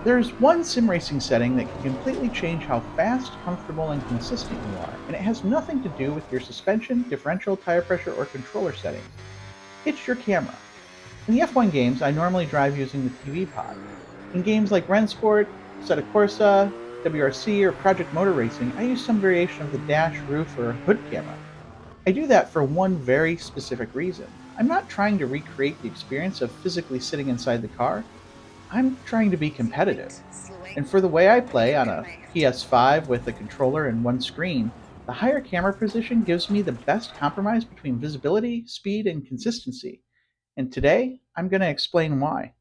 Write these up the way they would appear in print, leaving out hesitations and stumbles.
There's one sim racing setting that can completely change how fast, comfortable, and consistent you are, and it has nothing to do with your suspension, differential, tire pressure, or controller settings. It's your camera. In the F1 games, I normally drive using the TV pod. In games like Rennsport, Assetto Corsa, WRC, or Project Motor Racing, I use some variation of the dash, roof, or hood camera. I do that for one very specific reason. I'm not trying to recreate the experience of physically sitting inside the car. I'm trying to be competitive. And for the way I play on a PS5 with a controller and one screen, the higher camera position gives me the best compromise between visibility, speed, and consistency. And today, I'm going to explain why.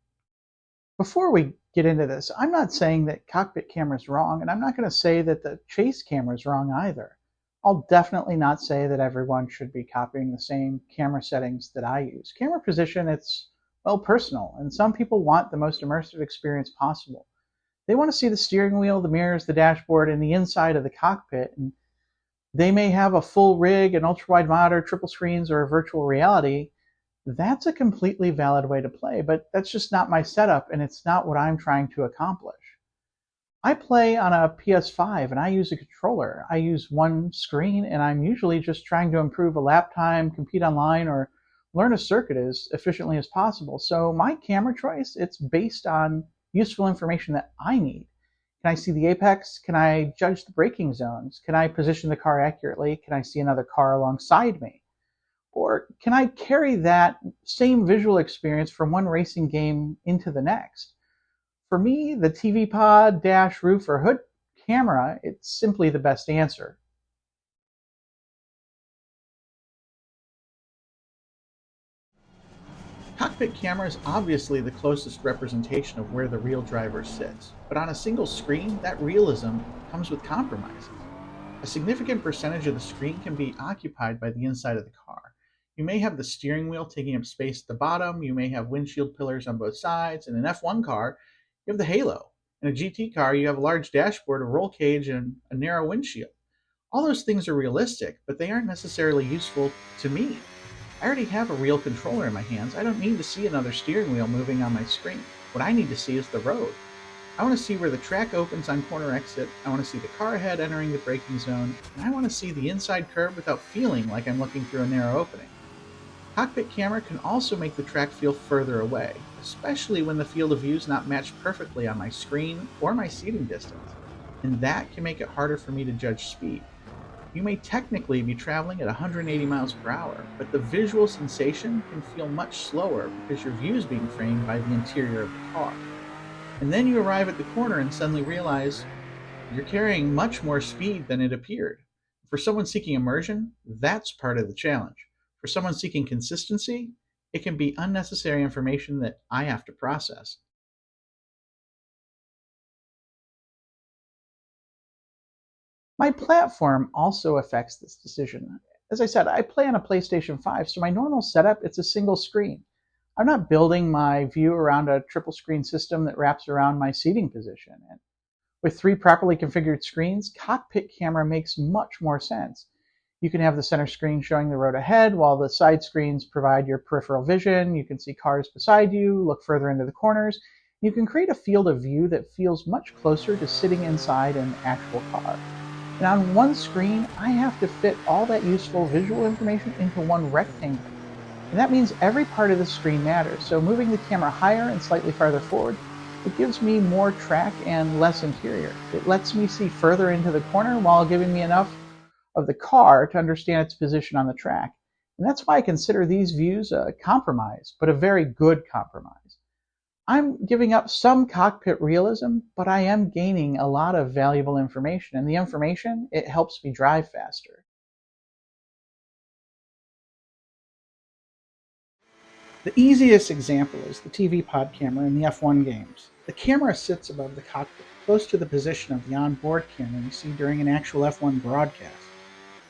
Before we get into this, I'm not saying that cockpit camera is wrong, and I'm not going to say that the chase camera is wrong either. I'll definitely not say that everyone should be copying the same camera settings that I use. Camera position, it's, well, personal, and some people want the most immersive experience possible. They want to see the steering wheel, the mirrors, the dashboard, and the inside of the cockpit, and they may have a full rig, an ultra-wide monitor, triple screens, or a virtual reality. That's a completely valid way to play, but that's just not my setup, and it's not what I'm trying to accomplish. I play on a PS5 and I use a controller. I use one screen, and I'm usually just trying to improve a lap time, compete online, or learn a circuit as efficiently as possible. So my camera choice, it's based on useful information that I need. Can I see the apex? Can I judge the braking zones? Can I position the car accurately? Can I see another car alongside me? Or can I carry that same visual experience from one racing game into the next? For me, the TV pod, dash, roof, or hood camera, it's simply the best answer. Cockpit camera is obviously the closest representation of where the real driver sits, but on a single screen, that realism comes with compromises. A significant percentage of the screen can be occupied by the inside of the car. You may have the steering wheel taking up space at the bottom, you may have windshield pillars on both sides. In an F1 car, you have the halo. In a GT car, you have a large dashboard, a roll cage, and a narrow windshield. All those things are realistic, but they aren't necessarily useful to me. I already have a real controller in my hands. I don't need to see another steering wheel moving on my screen. What I need to see is the road. I want to see where the track opens on corner exit. I want to see the car ahead entering the braking zone. And I want to see the inside curb without feeling like I'm looking through a narrow opening. Cockpit camera can also make the track feel further away, especially when the field of view is not matched perfectly on my screen or my seating distance. And that can make it harder for me to judge speed. You may technically be traveling at 180 miles per hour, but the visual sensation can feel much slower because your view is being framed by the interior of the car. And then you arrive at the corner and suddenly realize you're carrying much more speed than it appeared. For someone seeking immersion, that's part of the challenge. For someone seeking consistency, it can be unnecessary information that I have to process. My platform also affects this decision. As I said, I play on a PlayStation 5, so my normal setup, it's a single screen. I'm not building my view around a triple screen system that wraps around my seating position. And with three properly configured screens, cockpit camera makes much more sense. You can have the center screen showing the road ahead, while the side screens provide your peripheral vision. You can see cars beside you, look further into the corners. You can create a field of view that feels much closer to sitting inside an actual car. And on one screen, I have to fit all that useful visual information into one rectangle. And that means every part of the screen matters. So moving the camera higher and slightly farther forward, it gives me more track and less interior. It lets me see further into the corner while giving me enough of the car to understand its position on the track. And that's why I consider these views a compromise, but a very good compromise. I'm giving up some cockpit realism, but I am gaining a lot of valuable information. And the information, it helps me drive faster. The easiest example is the TV pod camera in the F1 games. The camera sits above the cockpit, close to the position of the onboard camera you see during an actual F1 broadcast.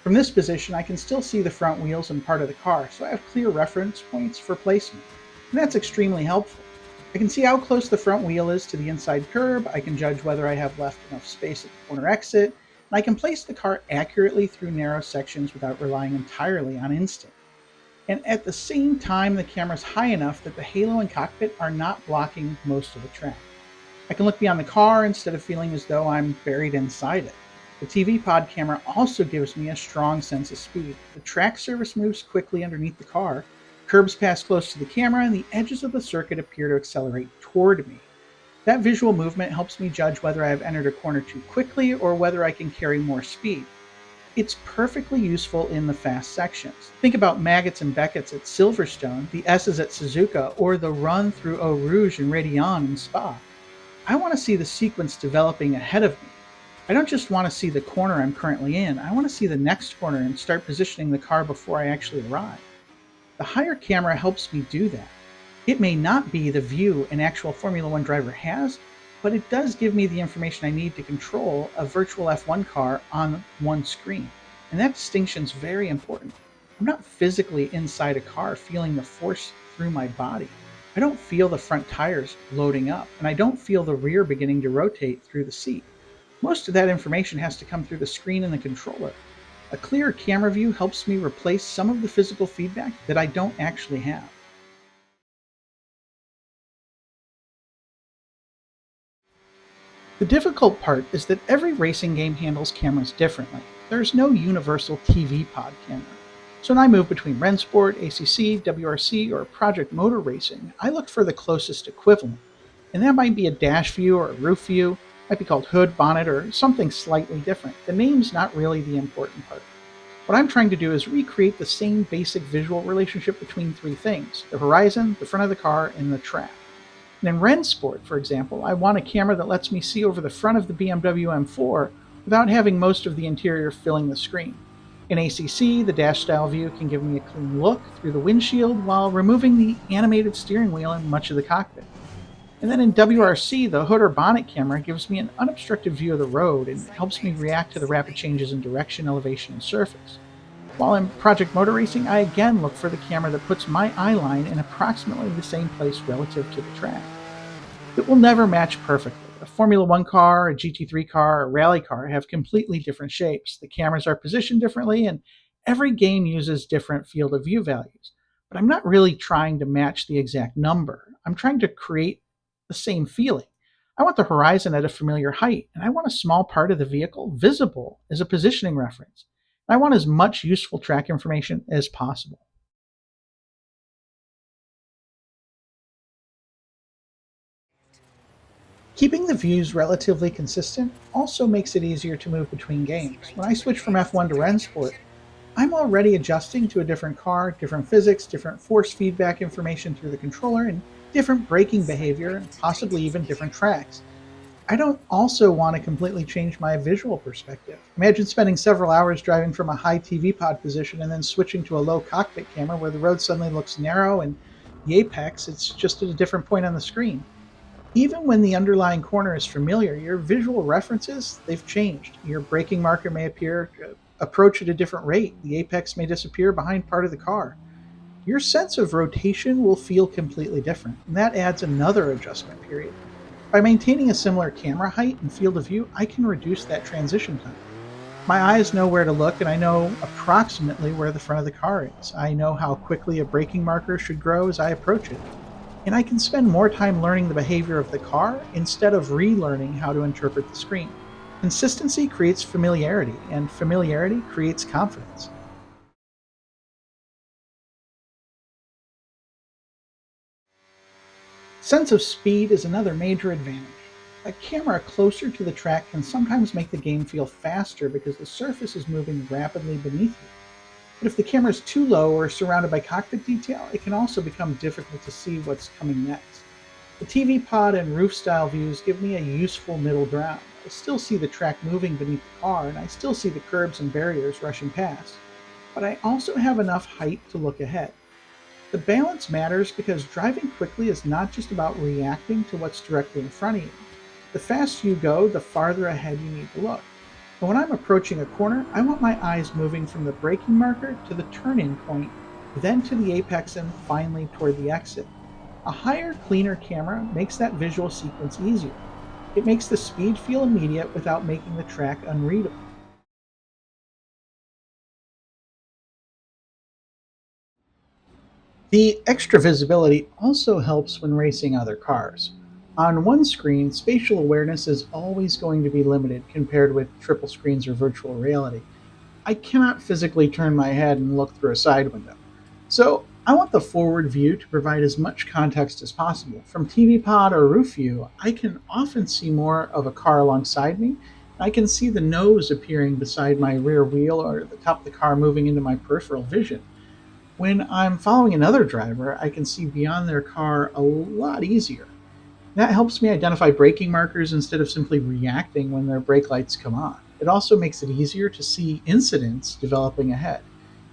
From this position, I can still see the front wheels and part of the car, so I have clear reference points for placement. And that's extremely helpful. I can see how close the front wheel is to the inside curb, I can judge whether I have left enough space at the corner exit, and I can place the car accurately through narrow sections without relying entirely on instinct. And at the same time, the camera's high enough that the halo and cockpit are not blocking most of the track. I can look beyond the car instead of feeling as though I'm buried inside it. The TV pod camera also gives me a strong sense of speed. The track surface moves quickly underneath the car, curbs pass close to the camera, and the edges of the circuit appear to accelerate toward me. That visual movement helps me judge whether I have entered a corner too quickly or whether I can carry more speed. It's perfectly useful in the fast sections. Think about Maggots and Beckett's at Silverstone, the S's at Suzuka, or the run through Eau Rouge and Raidillon in Spa. I want to see the sequence developing ahead of me. I don't just want to see the corner I'm currently in, I want to see the next corner and start positioning the car before I actually arrive. The higher camera helps me do that. It may not be the view an actual Formula One driver has, but it does give me the information I need to control a virtual F1 car on one screen. And that distinction is very important. I'm not physically inside a car feeling the force through my body. I don't feel the front tires loading up, and I don't feel the rear beginning to rotate through the seat. Most of that information has to come through the screen and the controller. A clear camera view helps me replace some of the physical feedback that I don't actually have. The difficult part is that every racing game handles cameras differently. There's no universal TV pod camera. So when I move between Rennsport, ACC, WRC, or Project Motor Racing, I look for the closest equivalent. And that might be a dash view or a roof view, might be called hood, bonnet, or something slightly different. The name's not really the important part. What I'm trying to do is recreate the same basic visual relationship between three things: the horizon, the front of the car, and the track. And in Rennsport, for example, I want a camera that lets me see over the front of the BMW M4 without having most of the interior filling the screen. In ACC, the dash style view can give me a clean look through the windshield while removing the animated steering wheel and much of the cockpit. And then in WRC, the hood or bonnet camera gives me an unobstructed view of the road and helps me react to the rapid changes in direction, elevation, and surface. While in Project Motor Racing, I again look for the camera that puts my eye line in approximately the same place relative to the track. It will never match perfectly. A Formula One car, a GT3 car, a rally car have completely different shapes. The cameras are positioned differently, and every game uses different field of view values. But I'm not really trying to match the exact number. I'm trying to create the same feeling. I want the horizon at a familiar height, and I want a small part of the vehicle visible as a positioning reference. I want as much useful track information as possible. Keeping the views relatively consistent also makes it easier to move between games. When I switch from F1 to Rennsport, I'm already adjusting to a different car, different physics, different force feedback information through the controller, and different braking behavior, and possibly even different tracks. I don't also want to completely change my visual perspective. Imagine spending several hours driving from a high TV pod position and then switching to a low cockpit camera where the road suddenly looks narrow and the apex, it's just at a different point on the screen. Even when the underlying corner is familiar, your visual references, they've changed. Your braking marker may approach at a different rate. The apex may disappear behind part of the car. Your sense of rotation will feel completely different, and that adds another adjustment period. By maintaining a similar camera height and field of view, I can reduce that transition time. My eyes know where to look, and I know approximately where the front of the car is. I know how quickly a braking marker should grow as I approach it, and I can spend more time learning the behavior of the car instead of relearning how to interpret the screen. Consistency creates familiarity, and familiarity creates confidence. Sense of speed is another major advantage. A camera closer to the track can sometimes make the game feel faster because the surface is moving rapidly beneath you. But if the camera is too low or surrounded by cockpit detail, it can also become difficult to see what's coming next. The TV pod and roof style views give me a useful middle ground. I still see the track moving beneath the car, and I still see the curbs and barriers rushing past. But I also have enough height to look ahead. The balance matters because driving quickly is not just about reacting to what's directly in front of you. The faster you go, the farther ahead you need to look. And when I'm approaching a corner, I want my eyes moving from the braking marker to the turn-in point, then to the apex, and finally toward the exit. A higher, cleaner camera makes that visual sequence easier. It makes the speed feel immediate without making the track unreadable. The extra visibility also helps when racing other cars. On one screen, spatial awareness is always going to be limited compared with triple screens or virtual reality. I cannot physically turn my head and look through a side window. So I want the forward view to provide as much context as possible. From TV pod or roof view, I can often see more of a car alongside me. I can see the nose appearing beside my rear wheel or the top of the car moving into my peripheral vision. When I'm following another driver, I can see beyond their car a lot easier. That helps me identify braking markers instead of simply reacting when their brake lights come on. It also makes it easier to see incidents developing ahead.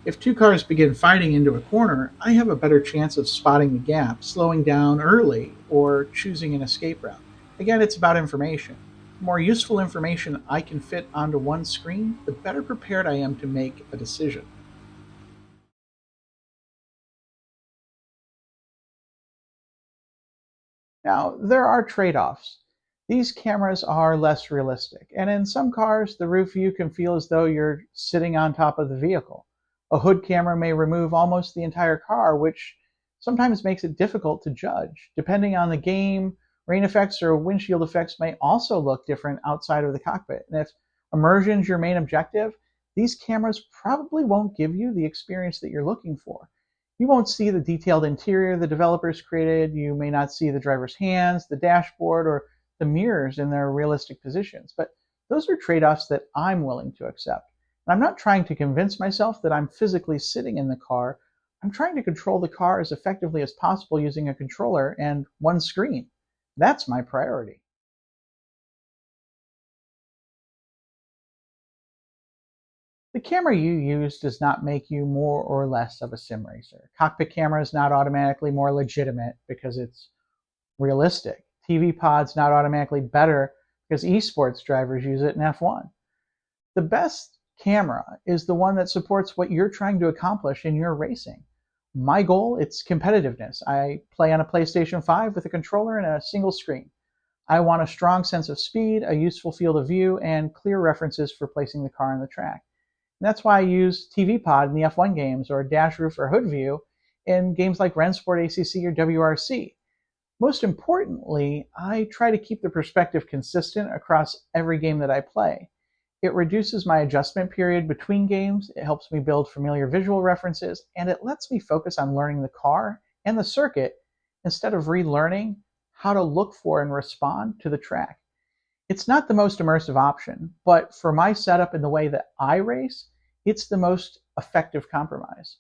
If two cars begin fighting into a corner, I have a better chance of spotting the gap, slowing down early, or choosing an escape route. Again, it's about information. The more useful information I can fit onto one screen, the better prepared I am to make a decision. Now, there are trade offs. These cameras are less realistic, and in some cars, the roof view can feel as though you're sitting on top of the vehicle. A hood camera may remove almost the entire car, which sometimes makes it difficult to judge. Depending on the game, rain effects or windshield effects may also look different outside of the cockpit. And if immersion is your main objective, these cameras probably won't give you the experience that you're looking for. You won't see the detailed interior the developers created. You may not see the driver's hands, the dashboard, or the mirrors in their realistic positions. But those are trade offs that I'm willing to accept. And I'm not trying to convince myself that I'm physically sitting in the car. I'm trying to control the car as effectively as possible using a controller and one screen. That's my priority. The camera you use does not make you more or less of a sim racer. Cockpit camera is not automatically more legitimate because it's realistic. TV pod's not automatically better because esports drivers use it in F1. The best camera is the one that supports what you're trying to accomplish in your racing. My goal, it's competitiveness. I play on a PlayStation 5 with a controller and a single screen. I want a strong sense of speed, a useful field of view, and clear references for placing the car on the track. And that's why I use TV Pod in the F1 games or dash roof or hood view in games like Rennsport, ACC, or WRC. Most importantly, I try to keep the perspective consistent across every game that I play. It reduces my adjustment period between games, it helps me build familiar visual references, and it lets me focus on learning the car and the circuit instead of relearning how to look for and respond to the track. It's not the most immersive option, but for my setup and the way that I race, it's the most effective compromise.